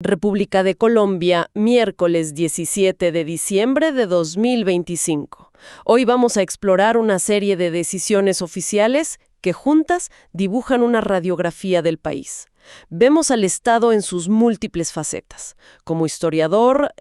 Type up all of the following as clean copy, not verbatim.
República de Colombia, miércoles 17 de diciembre de 2025. Hoy vamos a explorar una serie de decisiones oficiales que juntas dibujan una radiografía del país. Vemos al Estado en sus múltiples facetas, como historiador,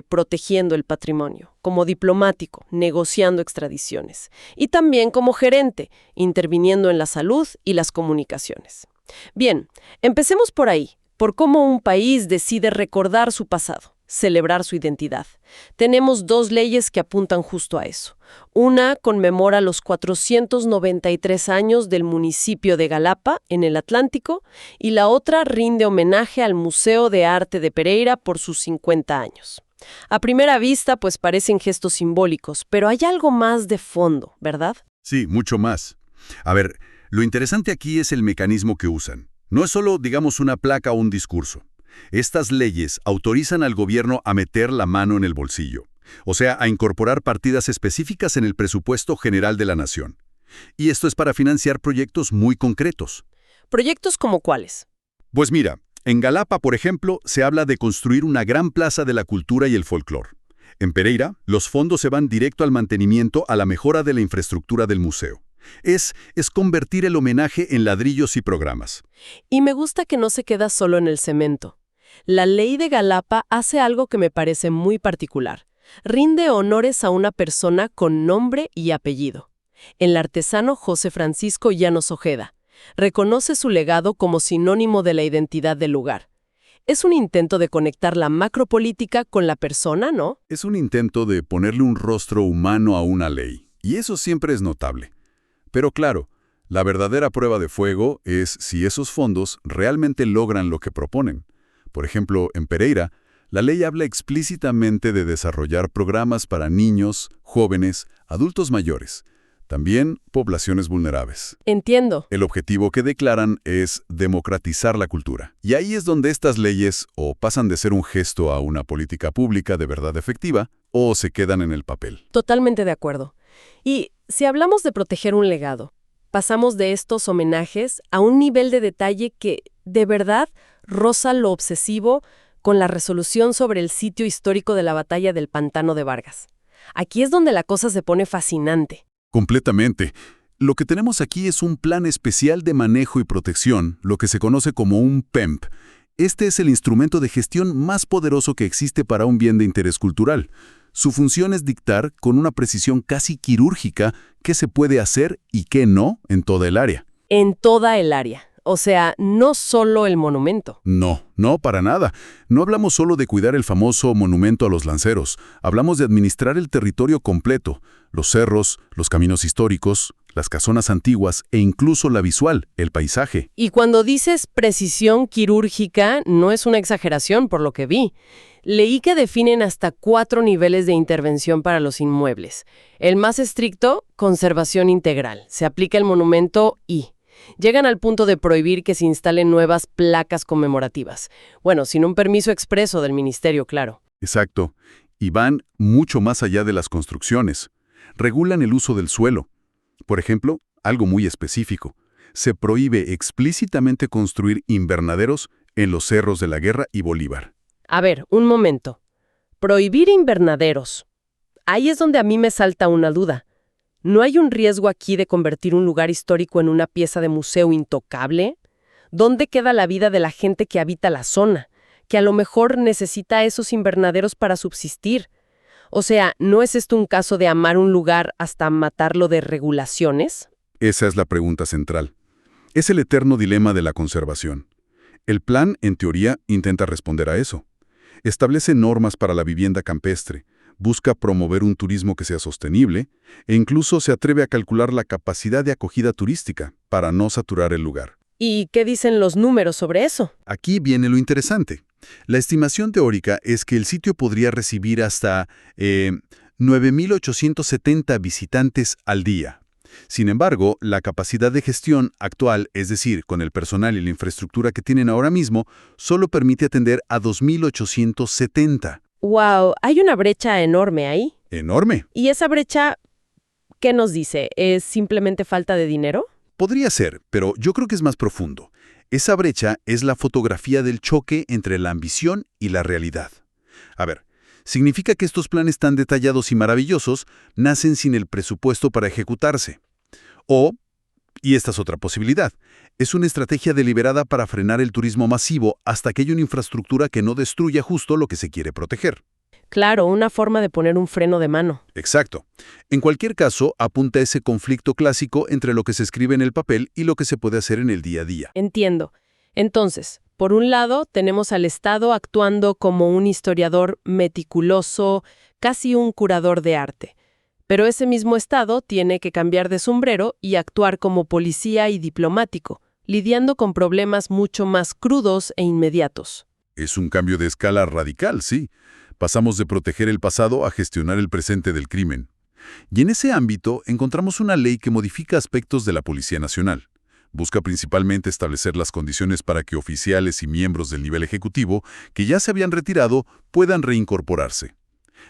protegiendo el patrimonio, como diplomático, negociando extradiciones, y también como gerente, interviniendo en la salud y las comunicaciones. Bien, empecemos por ahí, por cómo un país decide recordar su pasado, celebrar su identidad. Tenemos dos leyes que apuntan justo a eso. Una conmemora los 493 años del municipio de Galapa, en el Atlántico, y la otra rinde homenaje al Museo de Arte de Pereira por sus 50 años. A primera vista, pues parecen gestos simbólicos, pero hay algo más de fondo, ¿verdad? Sí, mucho más. A ver, lo interesante aquí es el mecanismo que usan. No es solo, digamos, una placa o un discurso. Estas leyes autorizan al gobierno a meter la mano en el bolsillo, o sea, a incorporar partidas específicas en el presupuesto general de la nación. Y esto es para financiar proyectos muy concretos. ¿Proyectos como cuáles? Pues mira, en Galapa, por ejemplo, se habla de construir una gran plaza de la cultura y el folclore. En Pereira, los fondos se van directo al mantenimiento, a la mejora de la infraestructura del museo. Es convertir el homenaje en ladrillos y programas. Y me gusta que no se queda solo en el cemento. La ley de Galapa hace algo que me parece muy particular. Rinde honores a una persona con nombre y apellido. El artesano José Francisco Llanos Ojeda. Reconoce su legado como sinónimo de la identidad del lugar. Es un intento de conectar la macropolítica con la persona, ¿no? Es un intento de ponerle un rostro humano a una ley. Y eso siempre es notable. Pero claro, la verdadera prueba de fuego es si esos fondos realmente logran lo que proponen. Por ejemplo, en Pereira, la ley habla explícitamente de desarrollar programas para niños, jóvenes, adultos mayores, también poblaciones vulnerables. Entiendo. El objetivo que declaran es democratizar la cultura. Y ahí es donde estas leyes o pasan de ser un gesto a una política pública de verdad efectiva, o se quedan en el papel. Totalmente de acuerdo. Y si hablamos de proteger un legado, pasamos de estos homenajes a un nivel de detalle que, de verdad, roza lo obsesivo con la resolución sobre el sitio histórico de la batalla del Pantano de Vargas. Aquí es donde la cosa se pone fascinante. Completamente. Lo que tenemos aquí es un plan especial de manejo y protección, lo que se conoce como un PEMP. Este es el instrumento de gestión más poderoso que existe para un bien de interés cultural. Su función es dictar con una precisión casi quirúrgica qué se puede hacer y qué no en toda el área. En toda el área. O sea, no solo el monumento. No, para nada. No hablamos solo de cuidar el famoso monumento a los lanceros. Hablamos de administrar el territorio completo, los cerros, los caminos históricos, las casonas antiguas e incluso la visual, el paisaje. Y cuando dices precisión quirúrgica, no es una exageración por lo que vi. Leí que definen hasta 4 niveles de intervención para los inmuebles. El más estricto, conservación integral. Se aplica el monumento y llegan al punto de prohibir que se instalen nuevas placas conmemorativas. Bueno, sin un permiso expreso del ministerio, claro. Exacto. Y van mucho más allá de las construcciones. Regulan el uso del suelo. Por ejemplo, algo muy específico. Se prohíbe explícitamente construir invernaderos en los cerros de la Guerra y Bolívar. A ver, un momento. Prohibir invernaderos. Ahí es donde a mí me salta una duda. ¿No hay un riesgo aquí de convertir un lugar histórico en una pieza de museo intocable? ¿Dónde queda la vida de la gente que habita la zona, que a lo mejor necesita esos invernaderos para subsistir? O sea, ¿no es esto un caso de amar un lugar hasta matarlo de regulaciones? Esa es la pregunta central. Es el eterno dilema de la conservación. El plan, en teoría, intenta responder a eso. Establece normas para la vivienda campestre, busca promover un turismo que sea sostenible e incluso se atreve a calcular la capacidad de acogida turística para no saturar el lugar. ¿Y qué dicen los números sobre eso? Aquí viene lo interesante. La estimación teórica es que el sitio podría recibir hasta 9.870 visitantes al día. Sin embargo, la capacidad de gestión actual, es decir, con el personal y la infraestructura que tienen ahora mismo, solo permite atender a 2.870. ¡Wow! Hay una brecha enorme ahí. ¡Enorme! ¿Y esa brecha, qué nos dice? ¿Es simplemente falta de dinero? Podría ser, pero yo creo que es más profundo. Esa brecha es la fotografía del choque entre la ambición y la realidad. A ver, significa que estos planes tan detallados y maravillosos nacen sin el presupuesto para ejecutarse. O, y esta es otra posibilidad, es una estrategia deliberada para frenar el turismo masivo hasta que haya una infraestructura que no destruya justo lo que se quiere proteger. Claro, una forma de poner un freno de mano. Exacto. En cualquier caso, apunta ese conflicto clásico entre lo que se escribe en el papel y lo que se puede hacer en el día a día. Entiendo. Entonces, por un lado, tenemos al Estado actuando como un historiador meticuloso, casi un curador de arte. Pero ese mismo Estado tiene que cambiar de sombrero y actuar como policía y diplomático, lidiando con problemas mucho más crudos e inmediatos. Es un cambio de escala radical, sí. Pasamos de proteger el pasado a gestionar el presente del crimen. Y en ese ámbito encontramos una ley que modifica aspectos de la Policía Nacional. Busca principalmente establecer las condiciones para que oficiales y miembros del nivel ejecutivo que ya se habían retirado puedan reincorporarse.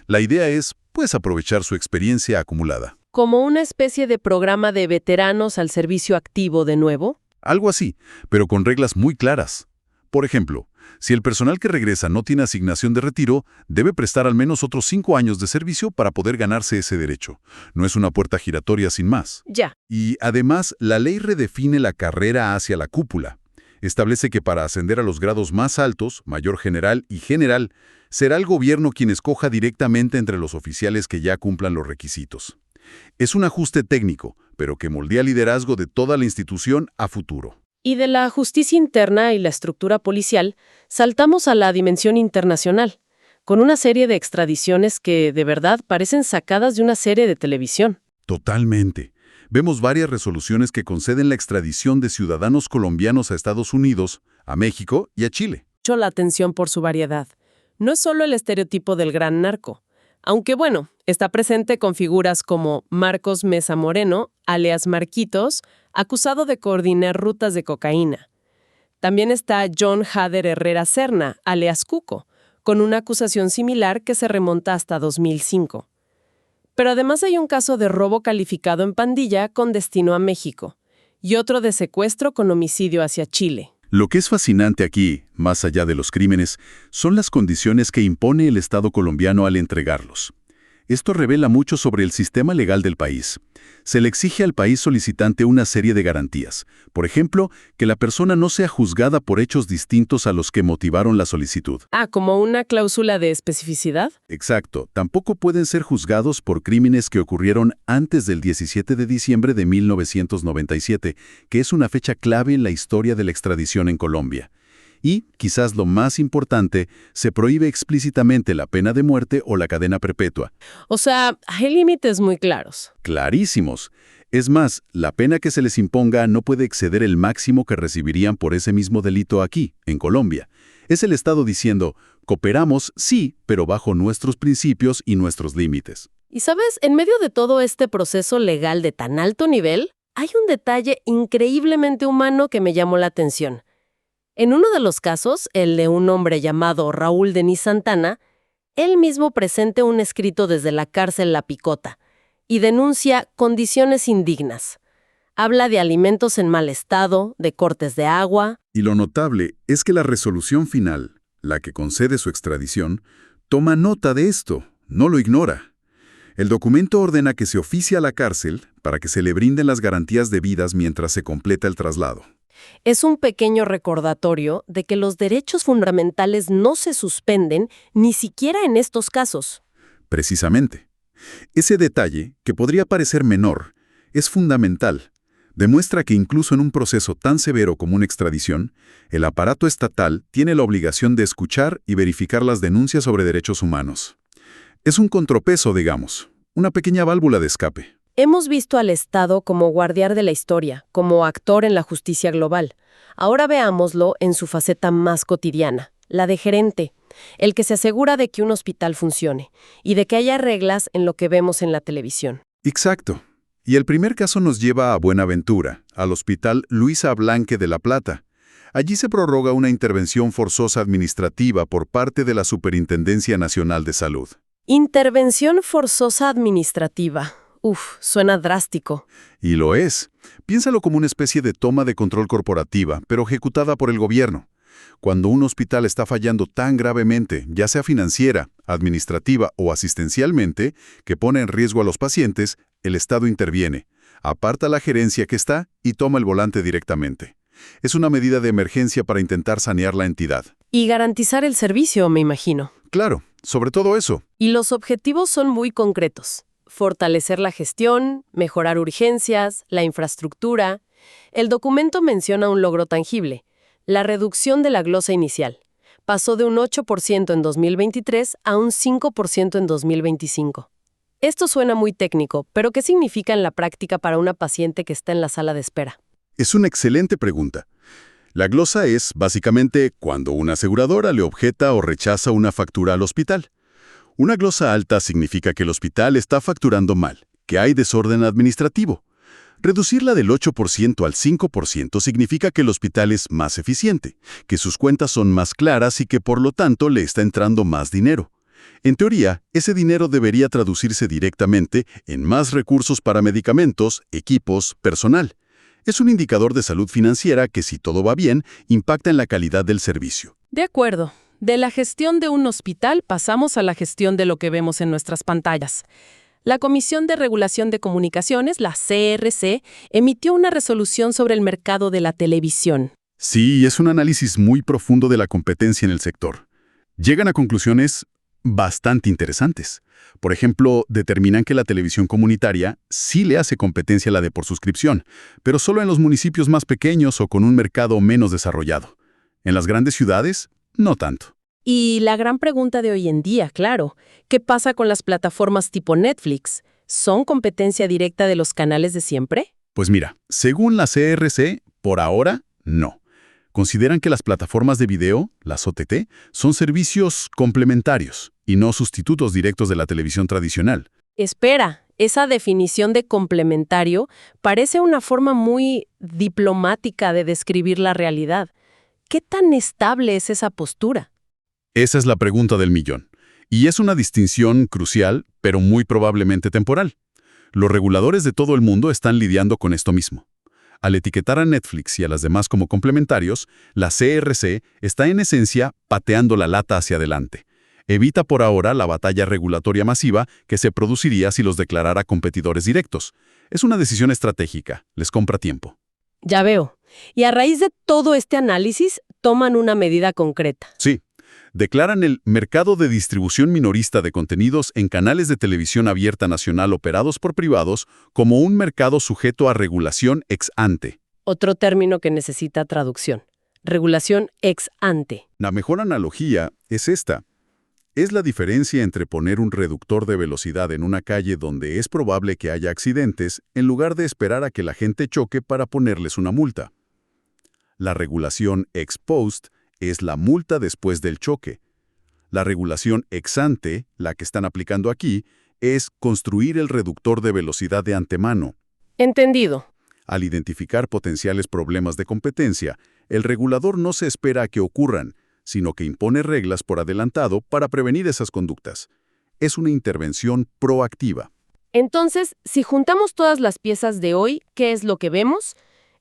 La idea es, pues, aprovechar su experiencia acumulada. ¿Como una especie de programa de veteranos al servicio activo de nuevo? Algo así, pero con reglas muy claras. Por ejemplo, si el personal que regresa no tiene asignación de retiro, debe prestar al menos otros 5 años de servicio para poder ganarse ese derecho. No es una puerta giratoria sin más. Ya. Y además, la ley redefine la carrera hacia la cúpula. Establece que para ascender a los grados más altos, mayor general y general, será el gobierno quien escoja directamente entre los oficiales que ya cumplan los requisitos. Es un ajuste técnico, pero que moldea el liderazgo de toda la institución a futuro. Y de la justicia interna y la estructura policial, saltamos a la dimensión internacional, con una serie de extradiciones que, de verdad, parecen sacadas de una serie de televisión. Totalmente. Vemos varias resoluciones que conceden la extradición de ciudadanos colombianos a Estados Unidos, a México y a Chile. Mucho la atención por su variedad. No es solo el estereotipo del gran narco, aunque bueno, está presente con figuras como Marcos Mesa Moreno, alias Marquitos, acusado de coordinar rutas de cocaína. También está John Hader Herrera Serna, alias Cuco, con una acusación similar que se remonta hasta 2005. Pero además hay un caso de robo calificado en pandilla con destino a México y otro de secuestro con homicidio hacia Chile. Lo que es fascinante aquí, más allá de los crímenes, son las condiciones que impone el Estado colombiano al entregarlos. Esto revela mucho sobre el sistema legal del país. Se le exige al país solicitante una serie de garantías. Por ejemplo, que la persona no sea juzgada por hechos distintos a los que motivaron la solicitud. ¿Como una cláusula de especificidad? Exacto. Tampoco pueden ser juzgados por crímenes que ocurrieron antes del 17 de diciembre de 1997, que es una fecha clave en la historia de la extradición en Colombia. Y, quizás lo más importante, se prohíbe explícitamente la pena de muerte o la cadena perpetua. O sea, hay límites muy claros. Clarísimos. Es más, la pena que se les imponga no puede exceder el máximo que recibirían por ese mismo delito aquí, en Colombia. Es el Estado diciendo, cooperamos, sí, pero bajo nuestros principios y nuestros límites. Y sabes, en medio de todo este proceso legal de tan alto nivel, hay un detalle increíblemente humano que me llamó la atención. En uno de los casos, el de un hombre llamado Raúl Denis Santana, él mismo presenta un escrito desde la cárcel La Picota y denuncia condiciones indignas. Habla de alimentos en mal estado, de cortes de agua. Y lo notable es que la resolución final, la que concede su extradición, toma nota de esto, no lo ignora. El documento ordena que se oficie a la cárcel para que se le brinden las garantías debidas mientras se completa el traslado. Es un pequeño recordatorio de que los derechos fundamentales no se suspenden ni siquiera en estos casos. Precisamente. Ese detalle, que podría parecer menor, es fundamental. Demuestra que incluso en un proceso tan severo como una extradición, el aparato estatal tiene la obligación de escuchar y verificar las denuncias sobre derechos humanos. Es un contrapeso, digamos, una pequeña válvula de escape. Hemos visto al Estado como guardián de la historia, como actor en la justicia global. Ahora veámoslo en su faceta más cotidiana, la de gerente, el que se asegura de que un hospital funcione y de que haya reglas en lo que vemos en la televisión. Exacto. Y el primer caso nos lleva a Buenaventura, al Hospital Luisa Blanque de La Plata. Allí se prorroga una intervención forzosa administrativa por parte de la Superintendencia Nacional de Salud. Intervención forzosa administrativa. Uf, suena drástico. Y lo es. Piénsalo como una especie de toma de control corporativa, pero ejecutada por el gobierno. Cuando un hospital está fallando tan gravemente, ya sea financiera, administrativa o asistencialmente, que pone en riesgo a los pacientes, el Estado interviene, aparta la gerencia que está y toma el volante directamente. Es una medida de emergencia para intentar sanear la entidad. Y garantizar el servicio, me imagino. Claro, sobre todo eso. Y los objetivos son muy concretos. Fortalecer la gestión, mejorar urgencias, la infraestructura. El documento menciona un logro tangible: la reducción de la glosa inicial. Pasó de un 8% en 2023 a un 5% en 2025. Esto suena muy técnico, pero ¿qué significa en la práctica para una paciente que está en la sala de espera? Es una excelente pregunta. La glosa es, básicamente, cuando una aseguradora le objeta o rechaza una factura al hospital. Una glosa alta significa que el hospital está facturando mal, que hay desorden administrativo. Reducirla del 8% al 5% significa que el hospital es más eficiente, que sus cuentas son más claras y que por lo tanto le está entrando más dinero. En teoría, ese dinero debería traducirse directamente en más recursos para medicamentos, equipos, personal. Es un indicador de salud financiera que, si todo va bien, impacta en la calidad del servicio. De acuerdo. De la gestión de un hospital pasamos a la gestión de lo que vemos en nuestras pantallas. La Comisión de Regulación de Comunicaciones, la CRC, emitió una resolución sobre el mercado de la televisión. Sí, es un análisis muy profundo de la competencia en el sector. Llegan a conclusiones bastante interesantes. Por ejemplo, determinan que la televisión comunitaria sí le hace competencia a la de por suscripción, pero solo en los municipios más pequeños o con un mercado menos desarrollado. En las grandes ciudades, no tanto. Y la gran pregunta de hoy en día, claro, ¿qué pasa con las plataformas tipo Netflix? ¿Son competencia directa de los canales de siempre? Pues mira, según la CRC, por ahora, no. Consideran que las plataformas de video, las OTT, son servicios complementarios y no sustitutos directos de la televisión tradicional. Espera, esa definición de complementario parece una forma muy diplomática de describir la realidad. ¿Qué tan estable es esa postura? Esa es la pregunta del millón. Y es una distinción crucial, pero muy probablemente temporal. Los reguladores de todo el mundo están lidiando con esto mismo. Al etiquetar a Netflix y a las demás como complementarios, la CRC está en esencia pateando la lata hacia adelante. Evita por ahora la batalla regulatoria masiva que se produciría si los declarara competidores directos. Es una decisión estratégica, les compra tiempo. Ya veo. Y a raíz de todo este análisis, toman una medida concreta. Sí, declaran el mercado de distribución minorista de contenidos en canales de televisión abierta nacional operados por privados como un mercado sujeto a regulación ex ante. Otro término que necesita traducción: regulación ex ante. La mejor analogía es esta. Es la diferencia entre poner un reductor de velocidad en una calle donde es probable que haya accidentes en lugar de esperar a que la gente choque para ponerles una multa. La regulación ex post es la multa después del choque. La regulación ex ante, la que están aplicando aquí, es construir el reductor de velocidad de antemano. Entendido. Al identificar potenciales problemas de competencia, el regulador no se espera a que ocurran, sino que impone reglas por adelantado para prevenir esas conductas. Es una intervención proactiva. Entonces, si juntamos todas las piezas de hoy, ¿qué es lo que vemos?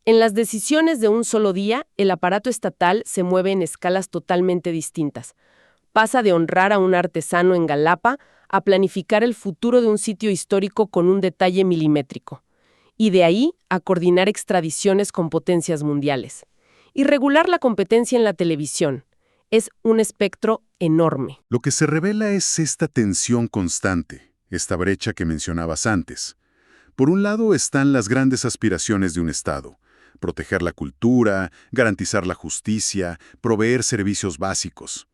En las decisiones de un solo día, el aparato estatal se mueve en escalas totalmente distintas. Pasa de honrar a un artesano en Galapa a planificar el futuro de un sitio histórico con un detalle milimétrico. Y de ahí a coordinar extradiciones con potencias mundiales. Y regular la competencia en la televisión. Es un espectro enorme. Lo que se revela es esta tensión constante, esta brecha que mencionabas antes. Por un lado están las grandes aspiraciones de un Estado: proteger la cultura, garantizar la justicia, proveer servicios básicos.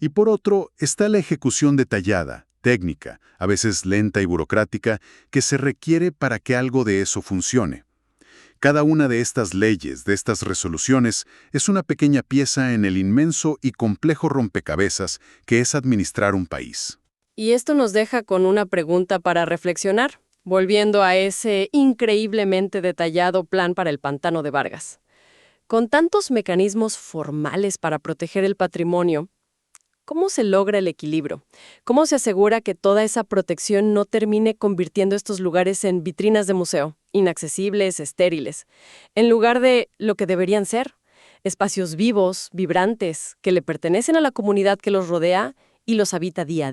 Y por otro está la ejecución detallada, técnica, a veces lenta y burocrática, que se requiere para que algo de eso funcione. Cada una de estas leyes, de estas resoluciones, es una pequeña pieza en el inmenso y complejo rompecabezas que es administrar un país. Y esto nos deja con una pregunta para reflexionar, volviendo a ese increíblemente detallado plan para el pantano de Vargas. Con tantos mecanismos formales para proteger el patrimonio, ¿Cómo se logra el equilibrio? ¿Cómo se asegura que toda esa protección no termine convirtiendo estos lugares en vitrinas de museo, inaccesibles, estériles, en lugar de lo que deberían ser? Espacios vivos, vibrantes, que le pertenecen a la comunidad que los rodea y los habita día a día.